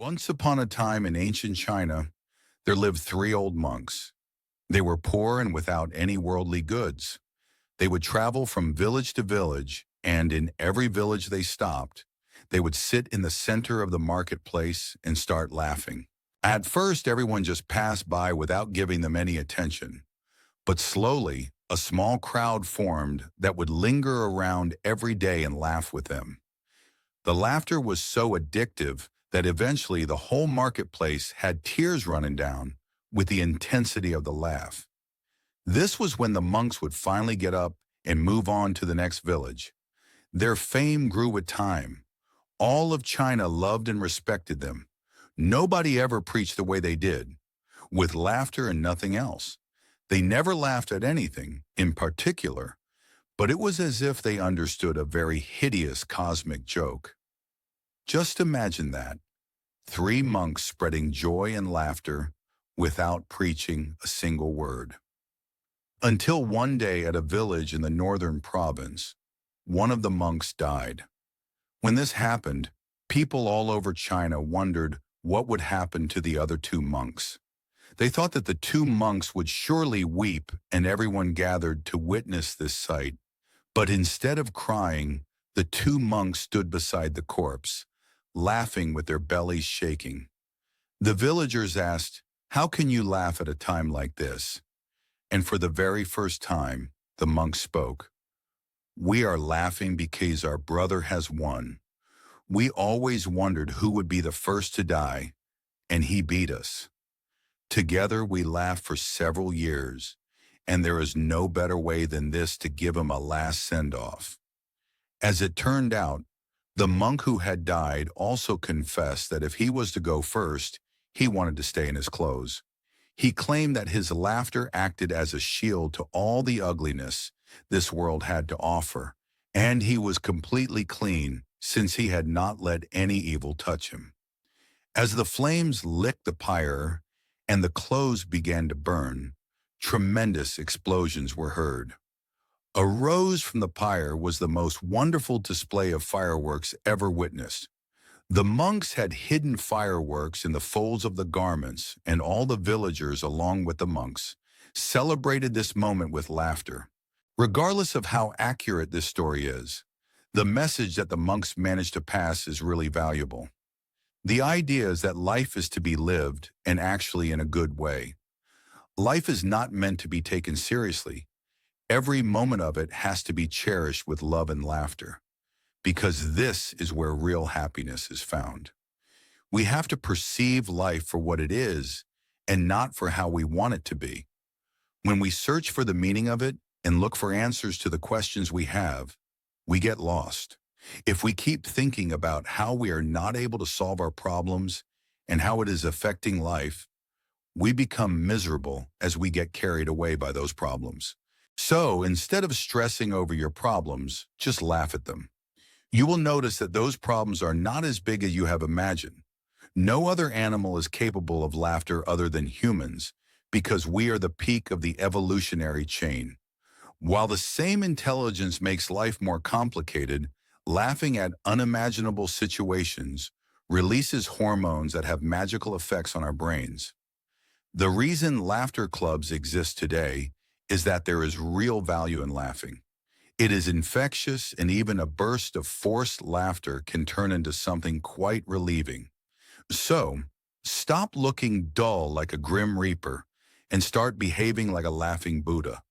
Once upon a time in ancient China, there lived three old monks. They were poor and without any worldly goods. They would travel from village to village, and in every village they stopped, they would sit in the center of the marketplace and start laughing. At first, everyone just passed by without giving them any attention. But slowly, a small crowd formed that would linger around every day and laugh with them. The laughter was so addictive that eventually the whole marketplace had tears running down with the intensity of the laugh. This was when the monks would finally get up and move on to the next village. Their fame grew with time. All of China loved and respected them. Nobody ever preached the way they did, with laughter and nothing else. They never laughed at anything in particular, but it was as if they understood a very hideous cosmic joke. Just imagine that. Three monks spreading joy and laughter without preaching a single word. Until one day at a village in the northern province, one of the monks died. When this happened, people all over China wondered what would happen to the other two monks. They thought that the two monks would surely weep, and everyone gathered to witness this sight. But instead of crying, the two monks stood beside the corpse, laughing with their bellies shaking. The villagers asked, "How can you laugh at a time like this?" And for the very first time, the monk spoke. "We are laughing because our brother has won. We always wondered who would be the first to die, and he beat us. Together we laughed for several years, and there is no better way than this to give him a last send-off." As it turned out, the monk who had died also confessed that if he was to go first, he wanted to stay in his clothes. He claimed that his laughter acted as a shield to all the ugliness this world had to offer, and he was completely clean since he had not let any evil touch him. As the flames licked the pyre and the clothes began to burn, tremendous explosions were heard. A rose from the pyre was the most wonderful display of fireworks ever witnessed. The monks had hidden fireworks in the folds of the garments, and all the villagers, along with the monks, celebrated this moment with laughter. Regardless of how accurate this story is, the message that the monks managed to pass is really valuable. The idea is that life is to be lived, and actually in a good way. Life is not meant to be taken seriously. Every moment of it has to be cherished with love and laughter, because this is where real happiness is found. We have to perceive life for what it is and not for how we want it to be. When we search for the meaning of it and look for answers to the questions we have, we get lost. If we keep thinking about how we are not able to solve our problems and how it is affecting life, we become miserable as we get carried away by those problems. So instead of stressing over your problems, just laugh at them. You will notice that those problems are not as big as you have imagined. No other animal is capable of laughter other than humans, because we are the peak of the evolutionary chain. While the same intelligence makes life more complicated, laughing at unimaginable situations releases hormones that have magical effects on our brains. The reason laughter clubs exist today is that there is real value in laughing. It is infectious, and even a burst of forced laughter can turn into something quite relieving. So, stop looking dull like a grim reaper and start behaving like a laughing Buddha.